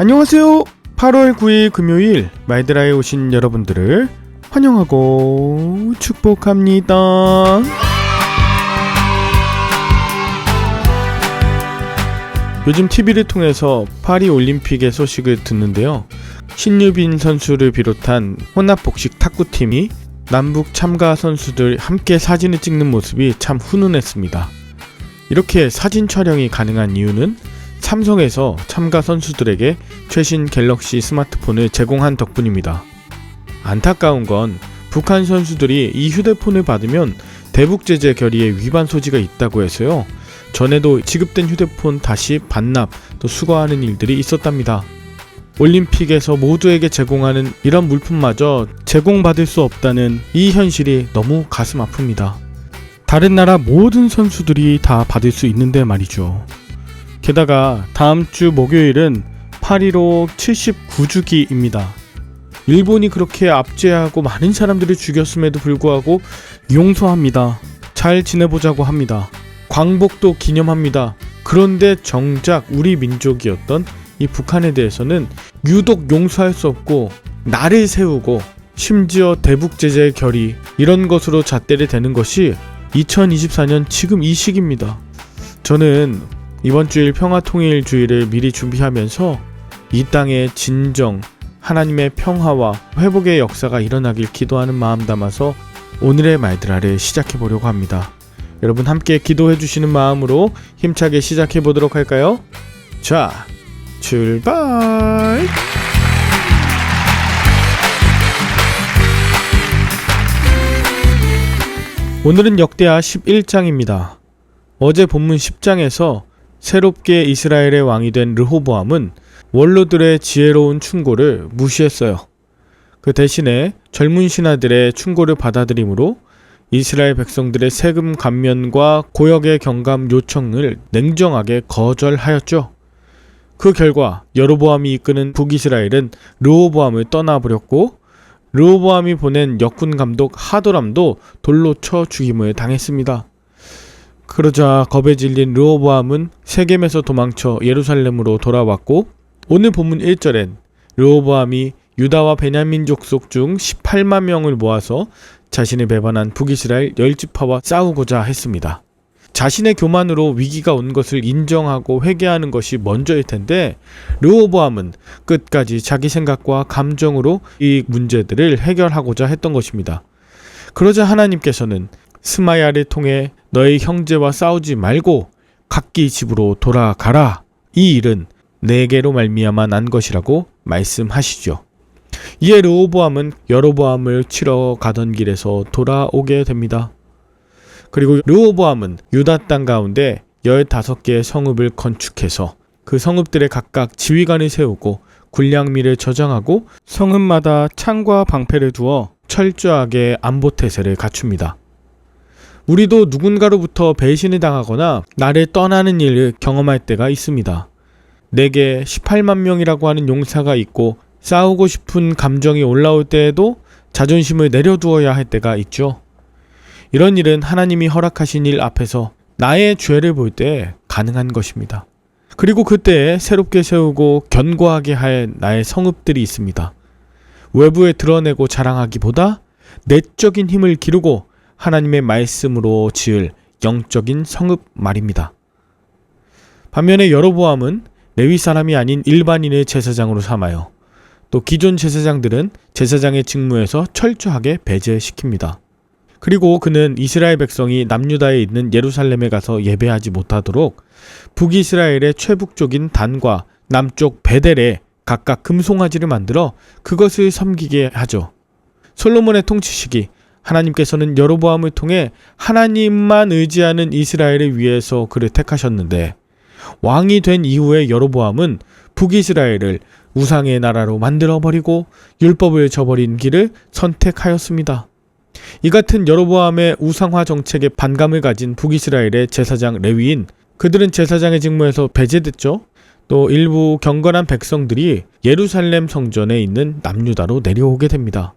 안녕하세요. 8월 9일 금요일 말드라에 오신 여러분들을 환영하고 축복합니다. 요즘 TV를 통해서 파리 올림픽의 소식을 듣는데요. 신유빈 선수를 비롯한 혼합복식 탁구팀이 남북 참가 선수들 함께 사진을 찍는 모습이 참 훈훈했습니다. 이렇게 사진 촬영이 가능한 이유는 삼성에서 참가 선수들에게 최신 갤럭시 스마트폰을 제공한 덕분입니다. 안타까운 건 북한 선수들이 이 휴대폰을 받으면 대북 제재 결의에 위반 소지가 있다고 해서요. 전에도 지급된 휴대폰 다시 반납 또 수거하는 일들이 있었답니다. 올림픽에서 모두에게 제공하는 이런 물품마저 제공받을 수 없다는 이 현실이 너무 가슴 아픕니다. 다른 나라 모든 선수들이 다 받을 수 있는데 말이죠. 게다가 다음 주 목요일은 8.15 79주기입니다. 일본이 그렇게 압제하고 많은 사람들을 죽였음에도 불구하고 용서합니다. 잘 지내보자고 합니다. 광복도 기념합니다. 그런데 정작 우리 민족이었던 이 북한에 대해서는 유독 용서할 수 없고 날을 세우고 심지어 대북 제재 결의 이런 것으로 잣대를 대는 것이 2024년 지금 이 시기입니다. 저는 이번 주일 평화통일주의를 미리 준비하면서 이 땅의 진정, 하나님의 평화와 회복의 역사가 일어나길 기도하는 마음 담아서 오늘의 말드라를 시작해보려고 합니다. 여러분 함께 기도해주시는 마음으로 힘차게 시작해보도록 할까요? 자, 출발! 오늘은 역대하 11장입니다. 어제 본문 10장에서 새롭게 이스라엘의 왕이 된 르호보암은 원로들의 지혜로운 충고를 무시했어요. 그 대신에 젊은 신하들의 충고를 받아들이므로 이스라엘 백성들의 세금 감면과 고역의 경감 요청을 냉정하게 거절하였죠. 그 결과 여로보암이 이끄는 북이스라엘은 르호보암을 떠나버렸고 르호보암이 보낸 역군 감독 하도람도 돌로 쳐 죽임을 당했습니다. 그러자 겁에 질린 르호보암은 세겜에서 도망쳐 예루살렘으로 돌아왔고 오늘 본문 1절엔 르호보암이 유다와 베냐민 족속 중 18만 명을 모아서 자신을 배반한 북이스라엘 10지파와 싸우고자 했습니다. 자신의 교만으로 위기가 온 것을 인정하고 회개하는 것이 먼저일 텐데 르호보암은 끝까지 자기 생각과 감정으로 이 문제들을 해결하고자 했던 것입니다. 그러자 하나님께서는 스마야를 통해 너의 형제와 싸우지 말고 각기 집으로 돌아가라. 이 일은 내게로 말미암아 난 것이라고 말씀하시죠. 이에 르호보암은 여로보암을 치러 가던 길에서 돌아오게 됩니다. 그리고 르호보암은 유다 땅 가운데 15개의 성읍을 건축해서 그 성읍들에 각각 지휘관을 세우고 군량미를 저장하고 성읍마다 창과 방패를 두어 철저하게 안보태세를 갖춥니다. 우리도 누군가로부터 배신을 당하거나 나를 떠나는 일을 경험할 때가 있습니다. 내게 18만 명이라고 하는 용사가 있고 싸우고 싶은 감정이 올라올 때에도 자존심을 내려두어야 할 때가 있죠. 이런 일은 하나님이 허락하신 일 앞에서 나의 죄를 볼 때 가능한 것입니다. 그리고 그때에 새롭게 세우고 견고하게 할 나의 성읍들이 있습니다. 외부에 드러내고 자랑하기보다 내적인 힘을 기르고 하나님의 말씀으로 지을 영적인 성읍 말입니다. 반면에 여로보암은 레위 사람이 아닌 일반인의 제사장으로 삼아요. 또 기존 제사장들은 제사장의 직무에서 철저하게 배제시킵니다. 그리고 그는 이스라엘 백성이 남유다에 있는 예루살렘에 가서 예배하지 못하도록 북이스라엘의 최북쪽인 단과 남쪽 베델에 각각 금송아지를 만들어 그것을 섬기게 하죠. 솔로몬의 통치 시기 하나님께서는 여로보암을 통해 하나님만 의지하는 이스라엘을 위해서 그를 택하셨는데 왕이 된 이후에 여로보암은 북이스라엘을 우상의 나라로 만들어버리고 율법을 저버린 길을 선택하였습니다. 이 같은 여로보암의 우상화 정책에 반감을 가진 북이스라엘의 제사장 레위인 그들은 제사장의 직무에서 배제됐죠. 또 일부 경건한 백성들이 예루살렘 성전에 있는 남유다로 내려오게 됩니다.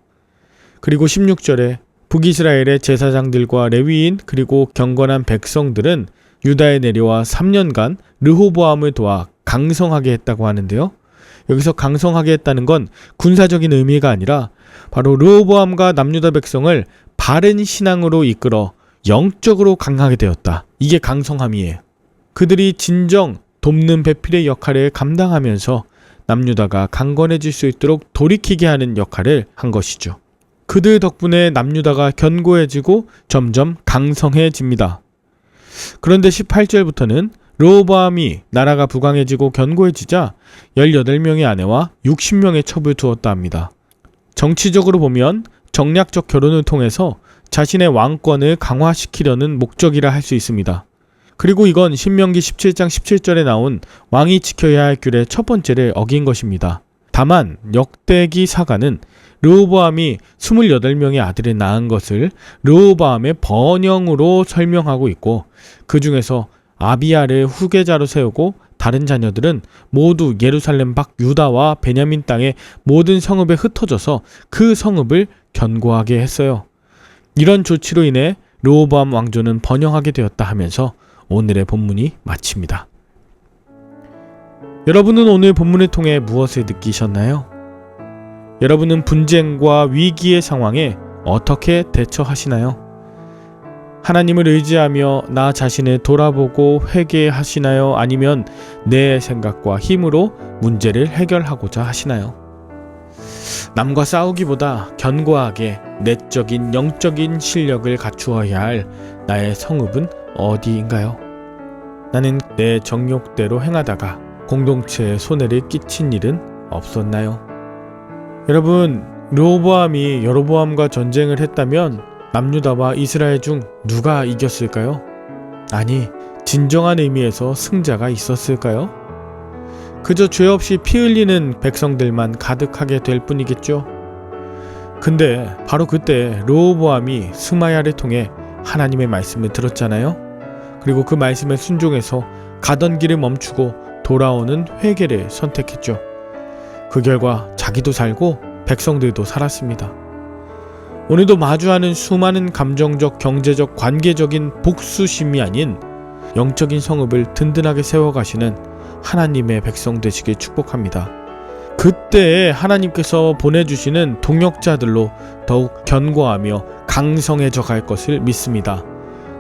그리고 16절에 북이스라엘의 제사장들과 레위인 그리고 경건한 백성들은 유다에 내려와 3년간 르호보암을 도와 강성하게 했다고 하는데요. 여기서 강성하게 했다는 건 군사적인 의미가 아니라 바로 르호보암과 남유다 백성을 바른 신앙으로 이끌어 영적으로 강하게 되었다. 이게 강성함이에요. 그들이 진정 돕는 배필의 역할을 감당하면서 남유다가 강건해질 수 있도록 돌이키게 하는 역할을 한 것이죠. 그들 덕분에 남유다가 견고해지고 점점 강성해집니다. 그런데 18절부터는 르호보암이 나라가 부강해지고 견고해지자 18명의 아내와 60명의 첩을 두었다 합니다. 정치적으로 보면 정략적 결혼을 통해서 자신의 왕권을 강화시키려는 목적이라 할 수 있습니다. 그리고 이건 신명기 17장 17절에 나온 왕이 지켜야 할 규례 첫 번째를 어긴 것입니다. 다만 역대기 사가는 르호보암이 28명의 아들을 낳은 것을 르호보암의 번영으로 설명하고 있고, 그 중에서 아비야를 후계자로 세우고 다른 자녀들은 모두 예루살렘 밖 유다와 베냐민 땅의 모든 성읍에 흩어져서 그 성읍을 견고하게 했어요. 이런 조치로 인해 르호보암 왕조는 번영하게 되었다 하면서 오늘의 본문이 마칩니다. 여러분은 오늘 본문을 통해 무엇을 느끼셨나요? 여러분은 분쟁과 위기의 상황에 어떻게 대처하시나요? 하나님을 의지하며 나 자신을 돌아보고 회개하시나요? 아니면 내 생각과 힘으로 문제를 해결하고자 하시나요? 남과 싸우기보다 견고하게 내적인 영적인 실력을 갖추어야 할 나의 성읍은 어디인가요? 나는 내 정욕대로 행하다가 공동체에 손해를 끼친 일은 없었나요? 여러분, 르호보암이 여로보암과 전쟁을 했다면 남유다와 이스라엘 중 누가 이겼을까요? 아니, 진정한 의미에서 승자가 있었을까요? 그저 죄 없이 피 흘리는 백성들만 가득하게 될 뿐이겠죠. 근데 바로 그때 르호보암이 스마야를 통해 하나님의 말씀을 들었잖아요. 그리고 그 말씀에 순종해서 가던 길을 멈추고 돌아오는 회개를 선택했죠. 그 결과 자기도 살고 백성들도 살았습니다. 오늘도 마주하는 수많은 감정적, 경제적, 관계적인 복수심이 아닌 영적인 성읍을 든든하게 세워가시는 하나님의 백성 되시길 축복합니다. 그때에 하나님께서 보내주시는 동역자들로 더욱 견고하며 강성해져 갈 것을 믿습니다.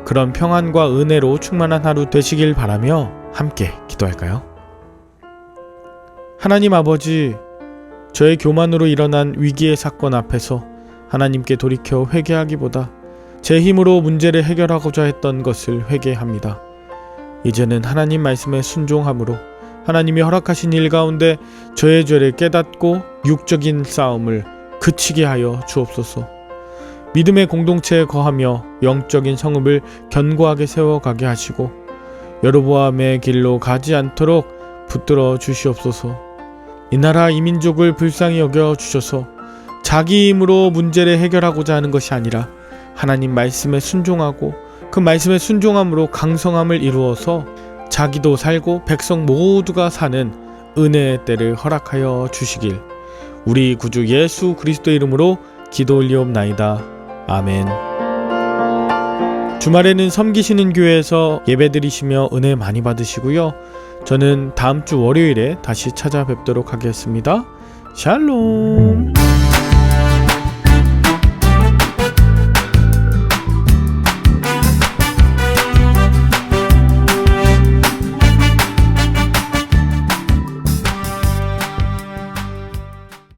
그런 평안과 은혜로 충만한 하루 되시길 바라며 함께 기도할까요? 하나님 아버지, 저의 교만으로 일어난 위기의 사건 앞에서 하나님께 돌이켜 회개하기보다 제 힘으로 문제를 해결하고자 했던 것을 회개합니다. 이제는 하나님 말씀에 순종함으로 하나님이 허락하신 일 가운데 저의 죄를 깨닫고 육적인 싸움을 그치게 하여 주옵소서. 믿음의 공동체에 거하며 영적인 성읍을 견고하게 세워가게 하시고 여로보암의 길로 가지 않도록 붙들어 주시옵소서. 이 나라 이 민족을 불쌍히 여겨 주셔서 자기 힘으로 문제를 해결하고자 하는 것이 아니라 하나님 말씀에 순종하고 그 말씀에 순종함으로 강성함을 이루어서 자기도 살고 백성 모두가 사는 은혜의 때를 허락하여 주시길 우리 구주 예수 그리스도의 이름으로 기도 올리옵나이다. 아멘. 주말에는 섬기시는 교회에서 예배드리시며 은혜 많이 받으시고요. 저는 다음 주 월요일에 다시 찾아뵙도록 하겠습니다. 샬롬.